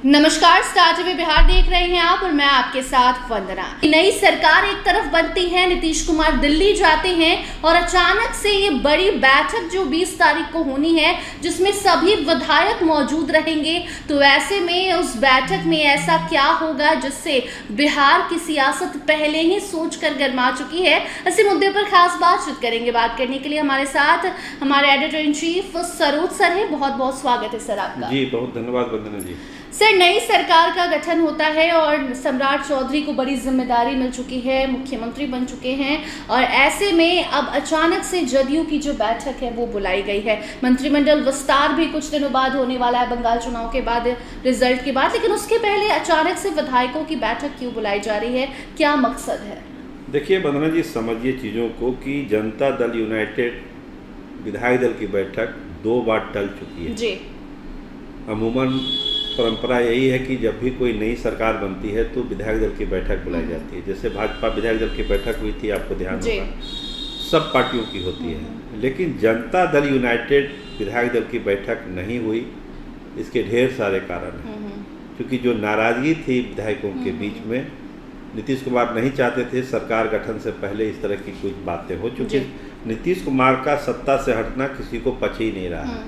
नमस्कार, star TV Bihar देख रहे हैं आप और मैं आपके साथ वंदना। नई सरकार एक तरफ बनती है, नीतीश कुमार दिल्ली जाते हैं और अचानक से ये बड़ी बैठक जो 20 तारीख को होनी है जिसमें सभी विधायक मौजूद रहेंगे। तो ऐसे में उस बैठक में ऐसा क्या होगा जिससे बिहार की सियासत पहले ही सोचकर गरमा चुकी है। इसी मुद्दे पर खास बातचीत करेंगे। बात करने के लिए हमारे साथ हमारे editor in chief Saroj sir है। बहुत बहुत स्वागत है सर आपका। जी बहुत धन्यवाद वंदना जी। सर, नई सरकार का गठन होता है और सम्राट चौधरी को बड़ी जिम्मेदारी मिल चुकी है, मुख्यमंत्री बन चुके हैं और ऐसे में अब अचानक से जदयू की जो बैठक है वो बुलाई गई है। मंत्रिमंडल विस्तार भी कुछ दिनों बाद होने वाला है, बंगाल चुनाव के बाद, रिजल्ट के बाद, लेकिन उसके पहले अचानक से विधायकों की बैठक क्यों बुलाई जा रही है, क्या मकसद है? देखिए वंदना जी, समझिए चीज़ों को कि जनता दल यूनाइटेड विधायक दल की बैठक 2 बार टल चुकी है जी। अमूमन परंपरा यही है कि जब भी कोई नई सरकार बनती है तो विधायक दल की बैठक बुलाई जाती है। जैसे भाजपा विधायक दल की बैठक हुई थी, आपको ध्यान होगा, सब पार्टियों की होती है। लेकिन जनता दल यूनाइटेड विधायक दल की बैठक नहीं हुई, इसके ढेर सारे कारण हैं। क्योंकि जो नाराजगी थी विधायकों के बीच में, नीतीश कुमार नहीं चाहते थे सरकार गठन से पहले इस तरह की कुछ बातें हो, चूँकि नीतीश कुमार का सत्ता से हटना किसी को पच ही नहीं रहा है।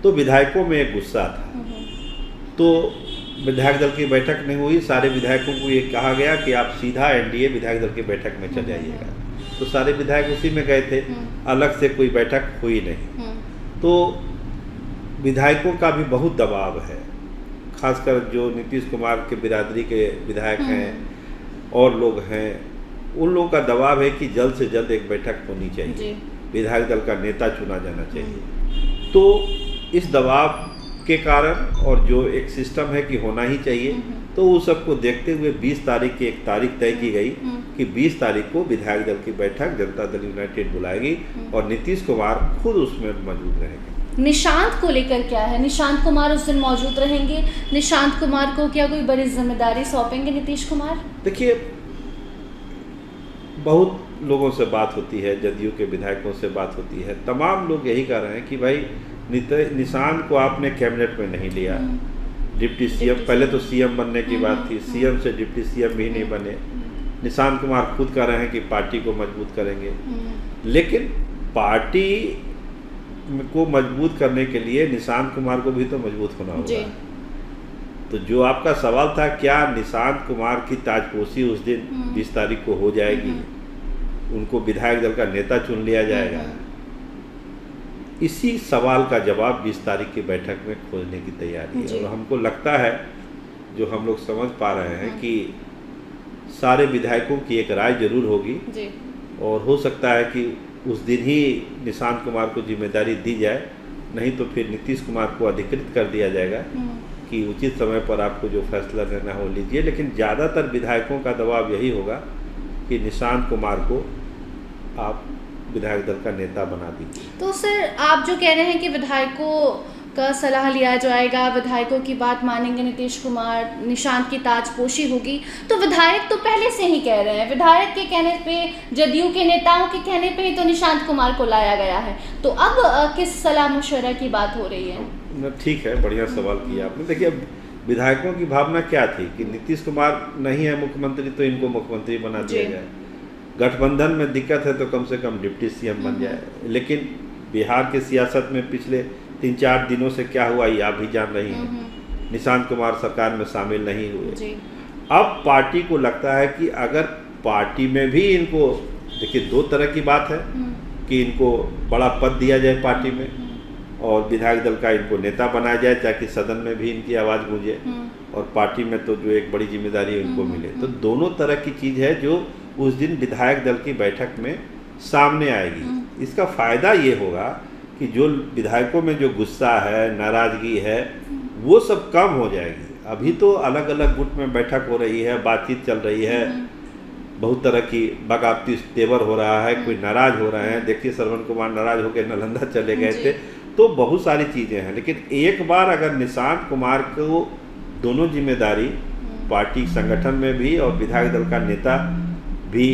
तो विधायकों में एक गुस्सा था। तो विधायक दल की बैठक नहीं हुई, सारे विधायकों को ये कहा गया कि आप सीधा एनडीए विधायक दल की बैठक में चले आइएगा। तो सारे विधायक उसी में गए थे, अलग से कोई बैठक हुई नहीं। तो विधायकों का भी बहुत दबाव है, खासकर जो नीतीश कुमार के बिरादरी के विधायक हैं और लोग हैं, उन लोगों का दबाव है कि जल्द से जल्द एक बैठक होनी चाहिए, विधायक दल का नेता चुना जाना चाहिए। तो इस दबाव के कारण और जो एक सिस्टम है कि होना ही चाहिए, तो उस सबको देखते हुए 20 तारीख की एक तारीख तय की गई कि 20 तारीख को विधायक दल की बैठक जनता दल यूनाइटेड बुलाएगी और नीतीश कुमार खुद उसमें मौजूद रहेंगे। निशांत को लेकर क्या है? निशांत कुमार उस दिन मौजूद रहेंगे। निशांत कुमार को क्या कोई बड़ी जिम्मेदारी सौंपेंगे नीतीश कुमार? देखिए, बहुत लोगों से बात होती है, जदयू के विधायकों से बात होती है, तमाम लोग यही कह रहे हैं कि भाई निशांत को आपने कैबिनेट में नहीं लिया, डिप्टी सीएम, पहले तो सीएम बनने की बात थी, सीएम से डिप्टी सीएम भी नहीं बने। निशांत कुमार खुद कह रहे हैं कि पार्टी को मजबूत करेंगे, लेकिन पार्टी को मजबूत करने के लिए निशांत कुमार को भी तो मजबूत होना होगा। तो जो आपका सवाल था, क्या निशांत कुमार की ताजपोशी उस दिन 20 तारीख को हो जाएगी, उनको विधायक दल का नेता चुन लिया जाएगा? इसी सवाल का जवाब 20 तारीख की बैठक में खोजने की तैयारी है। और हमको लगता है, जो हम लोग समझ पा रहे हैं, कि सारे विधायकों की एक राय जरूर होगी और हो सकता है कि उस दिन ही निशांत कुमार को जिम्मेदारी दी जाए, नहीं तो फिर नीतीश कुमार को अधिकृत कर दिया जाएगा कि उचित समय पर आपको जो फैसला लेना हो लीजिए। लेकिन ज़्यादातर विधायकों का दबाव यही होगा कि निशांत कुमार को आप विधायक दल का नेता बना दीजिए। तो सर, आप जो कह रहे हैं कि विधायकों का सलाह लिया जाएगा, विधायकों की बात मानेंगे नीतीश कुमार, निशांत की ताजपोशी होगी, तो विधायक तो पहले से ही कह रहे हैं, विधायक के कहने पे, जदयू के नेताओं के कहने पे ही तो निशांत कुमार को लाया गया है। तो अब किस सलाह मशवरा की बात हो रही है? ठीक है, बढ़िया सवाल किया आपने। देखिए, अब विधायकों की भावना क्या थी कि नीतीश कुमार नहीं है मुख्यमंत्री तो इनको मुख्यमंत्री बना दिया जाए, गठबंधन में दिक्कत है तो कम से कम डिप्टी सीएम बन जाए। लेकिन बिहार की सियासत में पिछले 3-4 दिनों से क्या हुआ ये आप भी जान रही हैं। निशांत कुमार सरकार में शामिल नहीं हुए। अब पार्टी को लगता है कि अगर पार्टी में भी इनको, देखिए 2 तरह की बात है कि इनको बड़ा पद दिया जाए पार्टी में और विधायक दल का इनको नेता बनाया जाए ताकि सदन में भी इनकी आवाज़ गूंजे, और पार्टी में तो जो एक बड़ी जिम्मेदारी इनको मिले। तो दोनों तरह की चीज़ है जो उस दिन विधायक दल की बैठक में सामने आएगी। इसका फ़ायदा ये होगा कि जो विधायकों में जो गुस्सा है, नाराज़गी है, वो सब कम हो जाएगी। अभी तो अलग अलग गुट में बैठक हो रही है, बातचीत चल रही है, बहुत तरह की बगावती तेवर हो रहा है, कोई नाराज़ हो रहे हैं। देखिए, श्रवण कुमार नाराज़ होकर नालंदा चले गए थे। तो बहुत सारी चीज़ें हैं, लेकिन एक बार अगर निशांत कुमार को दोनों जिम्मेदारी, पार्टी संगठन में भी और विधायक दल का नेता भी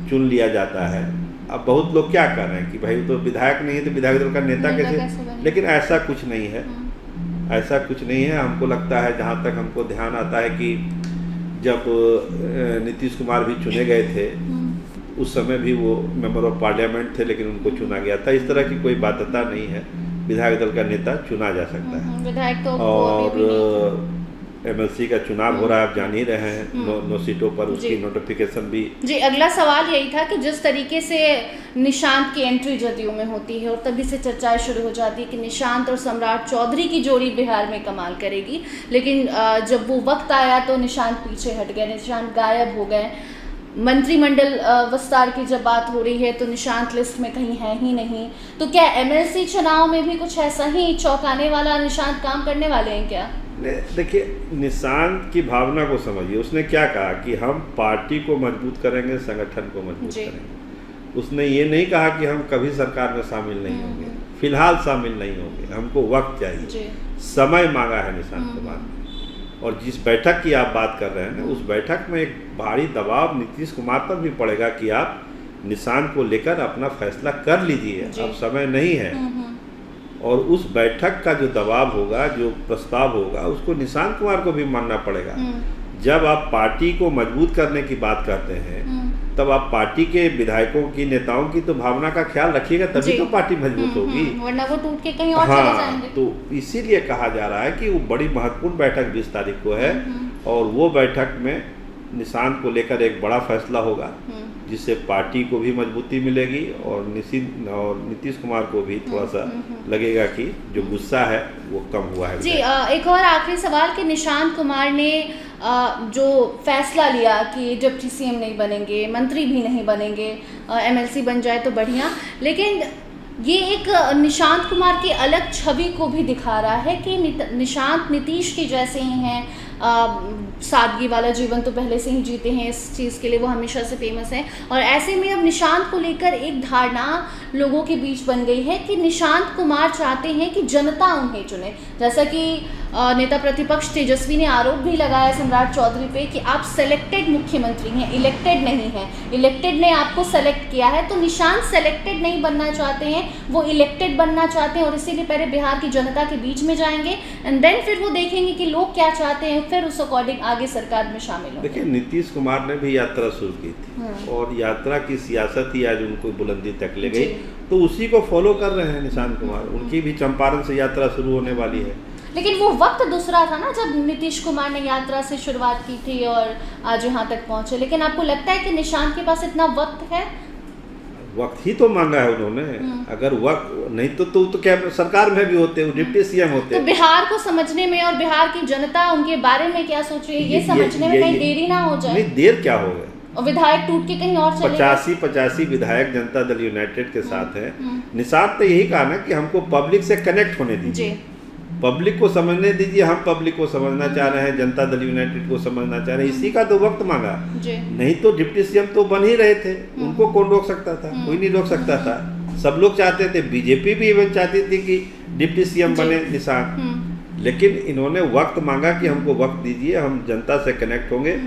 चुन लिया जाता है। अब बहुत लोग क्या कर रहे हैं कि भाई तो विधायक नहीं है तो विधायक दल का नेता कैसे, लेकिन ऐसा कुछ नहीं है। ऐसा कुछ नहीं है। हमको लगता है, जहाँ तक हमको ध्यान आता है, कि जब नीतीश कुमार भी चुने गए थे उस समय भी वो मेंबर ऑफ पार्लियामेंट थे, लेकिन उनको चुना गया था। इस तरह की कोई बाध्यता नहीं है, विधायक दल का नेता चुना जा सकता है। विधायक तो और एमएलसी का चुनाव हो रहा है, आप जान ही रहे हैं, 9 सीटों पर उसकी नोटिफिकेशन भी। जी, अगला सवाल यही था कि जिस तरीके से निशांत की एंट्री जदयू में होती है और तभी से चर्चाएं शुरू हो जाती है कि निशांत और सम्राट चौधरी की जोड़ी बिहार में कमाल करेगी, लेकिन जब वो वक्त आया तो निशांत पीछे हट गए, निशांत गायब हो गए। मंत्रिमंडल विस्तार की जब बात हो रही है तो निशांत लिस्ट में कहीं है ही नहीं। तो क्या एमएलसी चुनाव में भी कुछ ऐसा ही चौंकाने वाला निशांत काम करने वाले हैं क्या? देखिए, निशांत की भावना को समझिए। उसने क्या कहा कि हम पार्टी को मजबूत करेंगे, संगठन को मजबूत करेंगे। उसने ये नहीं कहा कि हम कभी सरकार में शामिल नहीं होंगे, फिलहाल शामिल नहीं होंगे, हमको वक्त चाहिए, समय मांगा है निशांत कुमार ने। और जिस बैठक की आप बात कर रहे हैं ना, उस बैठक में एक भारी दबाव नीतीश कुमार पर भी पड़ेगा कि आप निशांत को लेकर अपना फैसला कर लीजिए, अब समय नहीं है। और उस बैठक का जो दबाव होगा, जो प्रस्ताव होगा, उसको निशांत कुमार को भी मानना पड़ेगा। जब आप पार्टी को मजबूत करने की बात करते हैं, तब आप पार्टी के विधायकों की, नेताओं की तो भावना का ख्याल रखिएगा, तभी तो पार्टी मजबूत होगी, वरना वो टूट के कहीं और चले जाएंगे। तो इसीलिए कहा जा रहा है कि वो बड़ी महत्वपूर्ण बैठक 20 तारीख को है, और वो बैठक में निशांत को लेकर एक बड़ा फैसला होगा, जिससे पार्टी को भी मजबूती मिलेगी और नीतीश कुमार को भी थोड़ा सा लगेगा कि जो गुस्सा है वो कम हुआ है। जी, एक और आखिरी सवाल कि निशांत कुमार ने जो फैसला लिया कि डिप्टी सीएम नहीं बनेंगे, मंत्री भी नहीं बनेंगे, एमएलसी बन जाए तो बढ़िया, लेकिन ये एक निशांत कुमार की अलग छवि को भी दिखा रहा है कि निशांत नीतीश के जैसे ही हैं। सादगी वाला जीवन तो पहले से ही जीते हैं, इस चीज़ के लिए वो हमेशा से फेमस है। और ऐसे में अब निशांत को लेकर एक धारणा लोगों के बीच बन गई है कि निशांत कुमार चाहते हैं कि जनता उन्हें चुने। जैसा कि नेता प्रतिपक्ष तेजस्वी ने आरोप भी लगाया सम्राट चौधरी पे कि आप सेलेक्टेड मुख्यमंत्री हैं, इलेक्टेड नहीं हैं। इलेक्टेड ने आपको सेलेक्ट किया है, तो निशांत सेलेक्टेड नहीं बनना चाहते हैं, वो इलेक्टेड बनना चाहते हैं। और इसीलिए पहले बिहार की जनता के बीच में जाएंगे एंड देन फिर वो देखेंगे कि लोग क्या चाहते हैं, फिर उस अकॉर्डिंग आगे सरकार में शामिल होंगे। देखिए, नीतीश कुमार ने भी यात्रा शुरू की थी और यात्रा की सियासत ही आज उनको बुलंदी तक ले गई, तो उसी को फॉलो कर रहे हैं निशांत कुमार। उनकी भी चंपारण से यात्रा शुरू होने वाली है। लेकिन वो वक्त दूसरा था ना, जब नीतीश कुमार ने यात्रा से शुरुआत की थी और आज यहाँ तक पहुँचे। लेकिन आपको लगता है कि निशांत के पास इतना वक्त है? वक्त ही तो मांगा है उन्होंने। अगर वक्त नहीं तो क्या सरकार में भी होते, वो डिप्टी सीएम होते। तो बिहार को समझने में और बिहार की जनता उनके बारे में क्या सोच रही है, ये समझने में कहीं देरी ना हो जाए। नहीं, देर क्या हो गई, और विधायक टूट के कहीं और चले। 85 विधायक जनता दल यूनाइटेड के साथ हैं। निशांत ने यही कहा ना कि हमको पब्लिक से कनेक्ट होने दीजिए, पब्लिक को समझने दीजिए। हम पब्लिक को समझना चाह रहे हैं, जनता दल यूनाइटेड को समझना चाह रहे हैं, इसी का तो वक्त मांगा। नहीं तो डिप्टी सीएम तो बन ही रहे थे, उनको कौन रोक सकता था? कोई नहीं रोक सकता था। सब लोग चाहते थे, बीजेपी भी इवन चाहती थी कि डिप्टी सीएम बने निशांत, लेकिन इन्होंने वक्त मांगा कि हमको वक्त दीजिए, हम जनता से कनेक्ट होंगे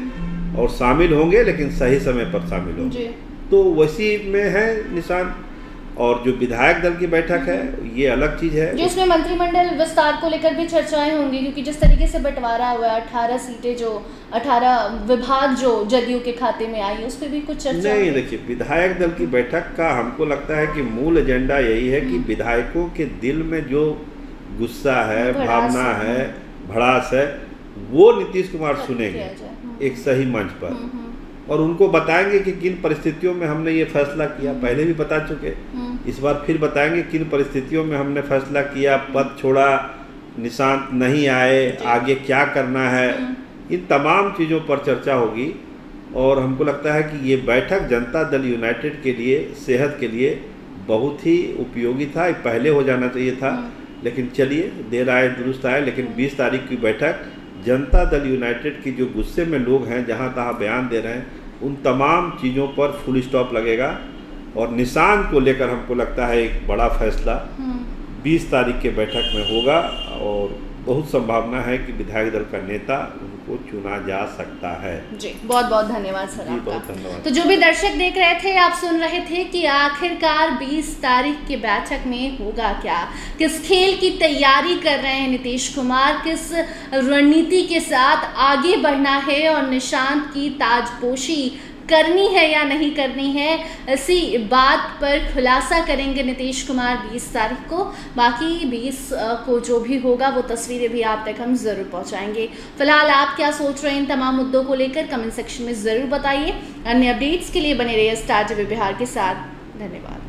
और शामिल होंगे, लेकिन सही समय पर शामिल होंगे। तो वैसी में है निशांत। और जो विधायक दल की बैठक है, ये अलग चीज है, जो उसमें मंत्रिमंडल विस्तार को लेकर भी चर्चाएं होंगी, क्योंकि जिस तरीके से बंटवारा हुआ है, 18 सीटें, जो 18 विभाग जो जदयू के खाते में आई, उस पर भी कुछ चर्चा नहीं। देखिए, विधायक दल की बैठक का हमको लगता है कि मूल एजेंडा यही है कि विधायकों के दिल में जो गुस्सा है, भावना है, भड़ास है, वो नीतीश कुमार सुनेंगे एक सही मंच पर, और उनको बताएंगे कि किन परिस्थितियों में हमने ये फैसला किया। पहले भी बता चुके, इस बार फिर बताएंगे किन परिस्थितियों में हमने फैसला किया, पद छोड़ा, निशांत नहीं आए, आगे क्या करना है। इन तमाम चीज़ों पर चर्चा होगी और हमको लगता है कि ये बैठक जनता दल यूनाइटेड के लिए, सेहत के लिए बहुत ही उपयोगी था। पहले हो जाना चाहिए था, लेकिन चलिए, देर आए दुरुस्त आए। लेकिन 20 तारीख की बैठक जनता दल यूनाइटेड की जो गुस्से में लोग हैं, जहाँ तहाँ बयान दे रहे हैं, उन तमाम चीज़ों पर फुल स्टॉप लगेगा। और निशांत को लेकर हमको लगता है एक बड़ा फैसला 20 तारीख के बैठक में होगा और बहुत संभावना है कि विधायक दल का नेता को चुना जा सकता है। जी, बहुत बहुत धन्यवाद सर जी, आपका। बहुत धन्यवाद। तो जो भी दर्शक देख रहे थे, आप सुन रहे थे कि आखिरकार 20 तारीख की बैठक में होगा क्या, किस खेल की तैयारी कर रहे हैं नीतीश कुमार, किस रणनीति के साथ आगे बढ़ना है और निशांत की ताजपोशी करनी है या नहीं करनी है, इसी बात पर खुलासा करेंगे नीतीश कुमार 20 तारीख को। बाकी 20 को जो भी होगा वो तस्वीरें भी आप तक हम ज़रूर पहुंचाएंगे। फिलहाल आप क्या सोच रहे हैं इन तमाम मुद्दों को लेकर, कमेंट सेक्शन में ज़रूर बताइए। अन्य अपडेट्स के लिए बने रहिए स्टार टीवी बिहार के साथ। धन्यवाद।